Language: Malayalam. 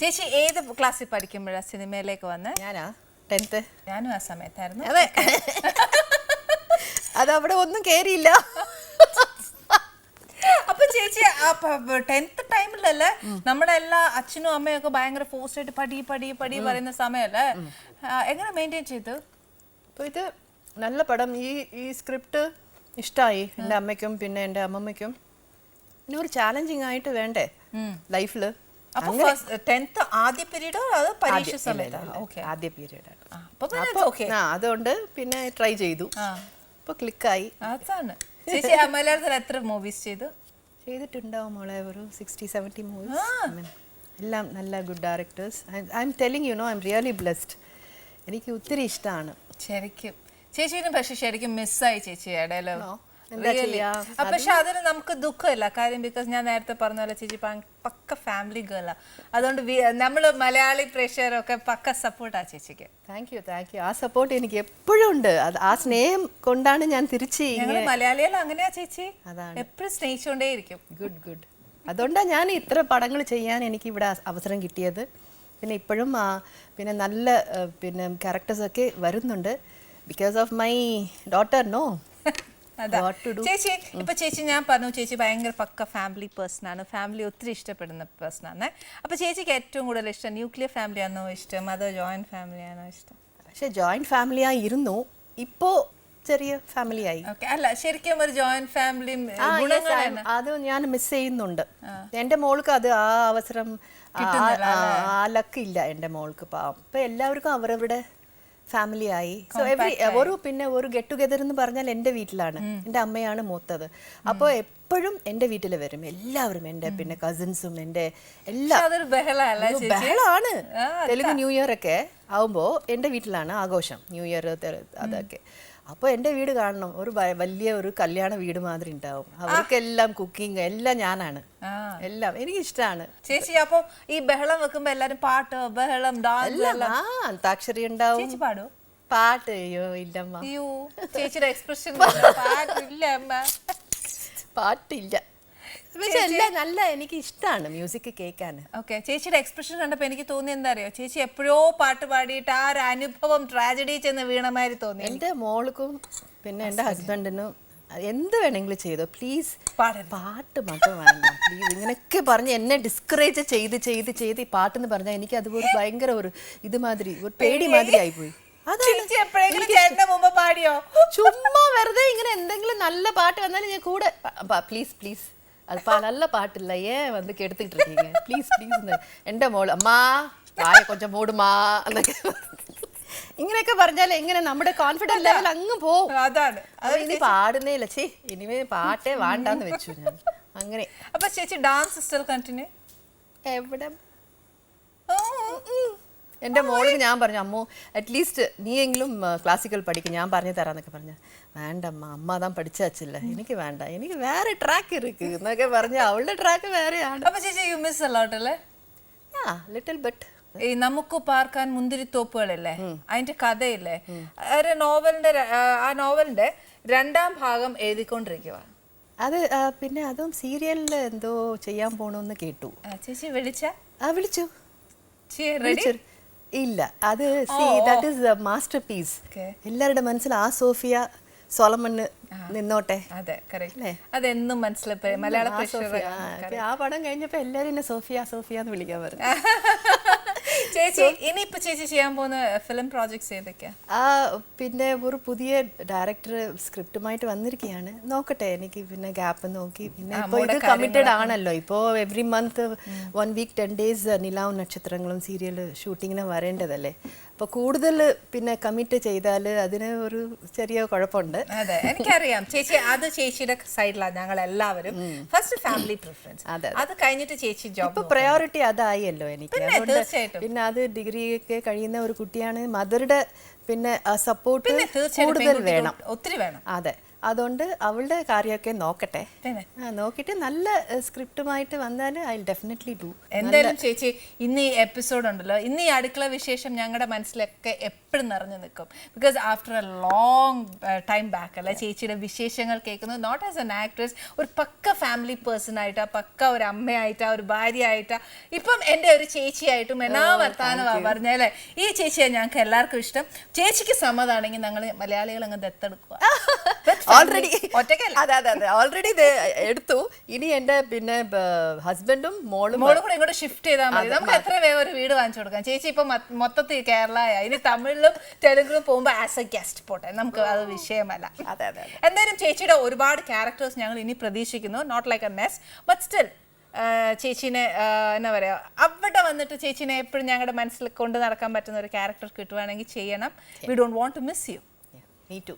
ചേച്ചി ഏത് ക്ലാസ്സിൽ പഠിക്കുമ്പോഴാണ് സിനിമയിലേക്ക് വന്ന്? ഞാനാ 10th. ഞാനും ആ സമയത്തായിരുന്നു. അതെ, അതവിടെ ഒന്നും കേറിയില്ല. അപ്പൊ ചേച്ചി 10th ടൈമിലല്ലേ നമ്മുടെ എല്ലാ അച്ഛനും അമ്മയും ഒക്കെ ഭയങ്കര ഫോഴ്സ് ആയിട്ട് പടി പടി പടി പറയുന്ന സമയല്ലേ, എങ്ങനെ മെയിൻറ്റെയിൻ ചെയ്തു? അപ്പോൾ ഇത് നല്ല പടം, ഈ സ്ക്രിപ്റ്റ് ഇഷ്ടമായി എൻ്റെ അമ്മയ്ക്കും പിന്നെ എൻ്റെ അമ്മമ്മയ്ക്കും. പിന്നെ ഒരു ചാലഞ്ചിങ് ആയിട്ട് വേണ്ടേ ലൈഫിൽ. അപ്പൊ 10th ആദ്യ പീരീഡോ അത് പരീക്ഷ സമയത്താണ്? ആദ്യ പീരീഡ്. അതുകൊണ്ട് പിന്നെ ട്രൈ ചെയ്തു, അപ്പോൾ ക്ലിക്കായി. അതാണ്. ചേച്ചി മലയാളത്തിൽ എത്ര മൂവീസ് ചെയ്തിട്ടുണ്ടാവും മോളെ? ഒരു 60-70 മൂവീസ്. എല്ലാം നല്ല good directors. I M telling you know, I am really blessed. എനിക്ക് ഒത്തിരി ഇഷ്ടമാണ് ശരിക്കും. ചേച്ചീനും പക്ഷെ ശരിക്കും മിസ്സായി ചേച്ചി ഇടയിലോ. പക്ഷെ അതിന് നമുക്ക് ദുഃഖമില്ല, കാര്യം ബിക്കോസ് ഞാൻ നേരത്തെ പറഞ്ഞ പോലെ ചേച്ചി പക്ക ഫാമിലി ഗേളാ. അതുകൊണ്ട് നമ്മള് മലയാളി പ്രേക്ഷകരൊക്കെ പക്ക സപ്പോർട്ടാ ചേച്ചിക്ക്. Thank you. ആ സപ്പോർട്ട് എനിക്ക് എപ്പോഴും ഉണ്ട്. ആ സ്നേഹം കൊണ്ടാണ് ഞാൻ തിരിച്ച്. മലയാളികൾ അങ്ങനെയാ ചേച്ചി, എപ്പോഴും സ്നേഹിച്ചുകൊണ്ടേയിരിക്കും. ഗുഡ്. അതുകൊണ്ടാണ് ഞാൻ ഇത്ര പടങ്ങൾ ചെയ്യാൻ എനിക്ക് ഇവിടെ അവസരം കിട്ടിയത്. പിന്നെ ഇപ്പോഴും പിന്നെ നല്ല പിന്നെ ക്യാരക്ടേഴ്സൊക്കെ വരുന്നുണ്ട് because of my daughter. No ചേച്ചി ഇപ്പൊ ചേച്ചി ഞാൻ പറഞ്ഞു ചേച്ചി ഭയങ്കര പക്ക ഫാമിലി പേഴ്സൺ ആണ്, ഫാമിലി ഒത്തിരി ഇഷ്ടപ്പെടുന്ന പേഴ്സൺ ആണ്. അപ്പൊ ചേച്ചിക്ക് ഏറ്റവും കൂടുതൽ ഇഷ്ടം ന്യൂക്ലിയർ ഫാമിലി ആണോ ഇഷ്ടം, അതോ ജോയിന്റ് ഫാമിലി ആണോ ഇഷ്ടം? പക്ഷെ ജോയിന്റ് ഫാമിലി ആയിരുന്നു, ഇപ്പോ ചെറിയ ഫാമിലി ആയി. അല്ല ശരിക്കും ഒരു ജോയിന്റ് ഫാമിലി അത് ഞാൻ മിസ് ചെയ്യുന്നുണ്ട്. എന്റെ മോൾക്ക് അത് ആ അവസരം ആ ലക്കില്ല എന്റെ മോൾക്ക്. ഇപ്പൊ എല്ലാവർക്കും അവരവരുടെ ഫാമിലി ആയി. സോ പിന്നെ ഒരു ഗെറ്റ് ടുഗെദർ എന്ന് പറഞ്ഞാൽ എൻ്റെ വീട്ടിലാണ്. എൻ്റെ അമ്മയാണ് മൂത്തത്. അപ്പോൾ എപ്പോഴും എൻ്റെ വീട്ടിൽ വരും എല്ലാവരും, എൻ്റെ പിന്നെ കസിൻസും എൻ്റെ എല്ലാം. ബഹളാണ്. തെലുങ്ക് ന്യൂ ഇയർ ഒക്കെ ആവുമ്പോൾ എൻ്റെ വീട്ടിലാണ് ആഘോഷം, ന്യൂ ഇയർ അതൊക്കെ. അപ്പോൾ എൻ്റെ വീട് കാണണം, ഒരു വലിയ ഒരു കല്യാണ വീട് മാതിരി ഉണ്ടാവും. അവർക്കെല്ലാം കുക്കിംഗ് എല്ലാം ഞാനാണ്, എല്ലാം എനിക്കിഷ്ടമാണ്. ചേച്ചി അപ്പൊ ഈ ബഹളം വെക്കുമ്പോ എല്ലാരും പാട്ട് ബഹളം അന്താക്ഷരി ഉണ്ടാവും. പാടോ? പാട്ട് അയ്യോ ഇല്ലമ്മ. ചേച്ചിയുടെ എക്സ്പ്രഷൻ പാട്ടില്ല. പക്ഷെ എല്ലാം നല്ല എനിക്ക് ഇഷ്ടമാണ് മ്യൂസിക് കേൾക്കാൻ. ഓക്കെ, ചേച്ചിയുടെ എക്സ്പ്രഷൻ കണ്ടപ്പോ എനിക്ക് തോന്നി എന്താ അറിയോ, ചേച്ചി എപ്പോഴോ പാട്ട് പാടിയിട്ട് ആ ഒരു അനുഭവം ട്രാജഡി ചെന്ന് വീണമാതിരി തോന്നി. എൻ്റെ മോൾക്കും പിന്നെ എൻ്റെ ഹസ്ബൻഡിനും എന്ത് വേണമെങ്കിലും ചെയ്തോ, പ്ലീസ് പാട്ട് മാത്രം വേണ്ട പ്ലീസ്. ഇങ്ങനെയൊക്കെ പറഞ്ഞ് എന്നെ ഡിസ്കറേജ് ചെയ്ത് ഈ പാട്ടെന്ന് പറഞ്ഞാൽ എനിക്ക് അതുപോലെ ഭയങ്കര ഒരു ഇതുമാതിരി ഒരു പേടി മാതിരി ആയിപ്പോയി. ചുമ്മാ വെറുതെ ഇങ്ങനെ എന്തെങ്കിലും നല്ല പാട്ട് വന്നാലും ഞാൻ കൂടെ പ്ലീസ് அது நல்ல பாட்டு இல்லை, ஏன் வந்து கெடுத்துக்கிட்டு இருக்கீங்க ப்ளீஸ் എൻ്റെ മോള് അമ്മാ വായ കൊഞ്ചം മൂടുമാ എന്നൊക്കെ ഇങ്ങനെയൊക്കെ പറഞ്ഞാൽ എങ്ങനെ നമ്മുടെ കോൺഫിഡൻസ് ലെവൽ അങ്ങ് പോവും. അതാണ് ഇനി പാടുന്നേ ഇല്ല, ചേ ഇനിമേ പാട്ടേ വേണ്ടാന്ന് വെച്ചു ഞാൻ അങ്ങനെ. അപ്പൊ ചേച്ചി ഡാൻസ് സ്റ്റിൽ കണ്ടിന്യൂ? എവിടെ എൻ്റെ മോൾക്ക് ഞാൻ പറഞ്ഞു, അമ്മോ അറ്റ്ലീസ്റ്റ് നീയെങ്കിലും ക്ലാസിക്കൽ പഠിക്കും, ഞാൻ പറഞ്ഞു തരാന്നൊക്കെ പറഞ്ഞു. വേണ്ടമ്മ, അമ്മ താൻ പഠിച്ചില്ല, എനിക്ക് വേണ്ട, എനിക്ക് വേറെ ട്രാക്ക് ഇருக்கு എന്നൊക്കെ പറഞ്ഞ് അവളുടെ ട്രാക്ക് വേറെയാണ്. അപ്പൊ ചേച്ചി യു മിസ് a lot അല്ലേ? Little bit. ഈ നമുക്ക് പാർക്കാൻ മുന്തിരിത്തോപ്പുകളില്ലേ, അതിന്റെ കഥയില്ലേ, ഒരു നോവലിന്റെ ആ നോവലിന്റെ 2ാം ഭാഗം എഴുതിക്കൊണ്ടിരിക്കുക. അത് പിന്നെ അതും സീരിയലിൽ എന്തോ ചെയ്യാൻ പോണെന്ന് കേട്ടു. ചേച്ചി വിളിച്ചു ഇല്ല, അത് ദാറ്റ് ഈസ് മാസ്റ്റർ പീസ്. എല്ലാവരുടെ മനസ്സിൽ ആ സോഫിയ സോളമണ് നിന്നോട്ടെ. അതെ, അതെന്നും മനസ്സിലായി മലയാള. ആ പടം കഴിഞ്ഞപ്പോ എല്ലാരും എന്നെ സോഫിയ എന്ന് വിളിക്കാൻ പറഞ്ഞു. ചേച്ചി ഇനിയിപ്പോ ചേച്ചി ചെയ്യാൻ പോകുന്ന ഫിലിം പ്രോജക്ട്സ് ഏതൊക്കെയാ? പിന്നെ ഒരു പുതിയ ഡയറക്ടർ സ്ക്രിപ്റ്റുമായിട്ട് വന്നിരിക്കുകയാണ്, നോക്കട്ടെ. എനിക്ക് പിന്നെ ഗ്യാപ്പ് നോക്കി പിന്നെ ഇപ്പൊ ഇത് കമ്മിറ്റഡ് ആണല്ലോ. ഇപ്പോ എവറി മന്ത് 1 week 10 days നിലാവും നക്ഷത്രങ്ങളും സീരിയൽ ഷൂട്ടിങ്ങിന് വരേണ്ടതല്ലേ. അപ്പൊ കൂടുതൽ പിന്നെ കമ്മിറ്റ് ചെയ്താൽ അതിന് ഒരു ചെറിയ കുഴപ്പമുണ്ട്. അതെ, എനിക്കറിയാം ചേച്ചി. അത് ചേച്ചിയുടെ സൈഡിലാണ് ഞങ്ങൾ എല്ലാവരും. ഫസ്റ്റ് ഫാമിലി പ്രിഫറൻസ്, അത് കഴിഞ്ഞിട്ട് ചേച്ചി ജോബ്. ഇപ്പൊ പ്രയോറിറ്റി അതായല്ലോ എനിക്ക്. തീർച്ചയായിട്ടും. പിന്നെ അത് ഡിഗ്രി ഒക്കെ കഴിയുന്ന ഒരു കുട്ടിയാണ്, മദറുടെ പിന്നെ സപ്പോർട്ട് കൂടുതൽ വേണം, ഒത്തിരി വേണം. അതെ, അതുകൊണ്ട് അവളുടെ കാര്യമൊക്കെ നോക്കട്ടെ, പിന്നെ നോക്കിയിട്ട് നല്ല സ്ക്രിപ്റ്റുമായിട്ട് വന്നാൽ ഐ ഡെഫിനറ്റ്ലി ഡു. എന്തായാലും ചേച്ചി ഇന്ന് ഈ എപ്പിസോഡ് ഉണ്ടല്ലോ, ഇന്ന് ഈ അടുക്കള വിശേഷം ഞങ്ങളുടെ മനസ്സിലൊക്കെ എപ്പോഴും നിറഞ്ഞു നിൽക്കും. Because after A long time back അല്ല ചേച്ചിയുടെ വിശേഷങ്ങൾ കേൾക്കുന്നത്, നോട്ട് ആസ് എൻ ആക്ട്രസ്, ഒരു പക്ക ഫാമിലി പേഴ്സൺ ആയിട്ടാ, പക്ക ഒരു അമ്മയായിട്ടാ, ഒരു ഭാര്യയായിട്ടാ, ഇപ്പം എൻ്റെ ഒരു ചേച്ചിയായിട്ടും എന്നാ വർത്താനമാ പറഞ്ഞല്ലേ. ഈ ചേച്ചിയെ ഞങ്ങൾക്ക് എല്ലാവർക്കും ഇഷ്ടം. ചേച്ചിക്ക് സമ്മതമാണെങ്കിൽ ഞങ്ങൾ മലയാളികൾ അങ്ങ് ദത്തെടുക്കുക. ഓൾറെഡി ഓൾറെഡി എടുത്തു. ഇനി എന്റെ പിന്നെ ഹസ്ബൻഡും മോളും കൂടെ ഇങ്ങോട്ട് ഷിഫ്റ്റ് ചെയ്താൽ മതി. നമുക്ക് എത്ര വേഗം ഒരു വീട് വാങ്ങിച്ചു കൊടുക്കാം. ചേച്ചി ഇപ്പൊ മൊത്തത്തിൽ കേരളായ, ഇനി തമിഴിലും തെലുങ്കിലും പോകുമ്പോൾ ആസ് എ ഗസ്റ്റ് പോട്ടെ, നമുക്ക് അത് വിഷയമല്ല. എന്തായാലും ചേച്ചിയുടെ ഒരുപാട് ക്യാരക്ടേഴ്സ് ഞങ്ങൾ ഇനി പ്രതീക്ഷിക്കുന്നു. Not like a mess but still ചേച്ചീനെ എന്നാ പറയാ, അവിടെ വന്നിട്ട് ചേച്ചീനെ എപ്പോഴും ഞങ്ങളുടെ മനസ്സിൽ കൊണ്ട് നടക്കാൻ പറ്റുന്ന ഒരു ക്യാരക്ടർ കിട്ടുവാണെങ്കിൽ ചെയ്യണം. We don't want to miss you. Me too.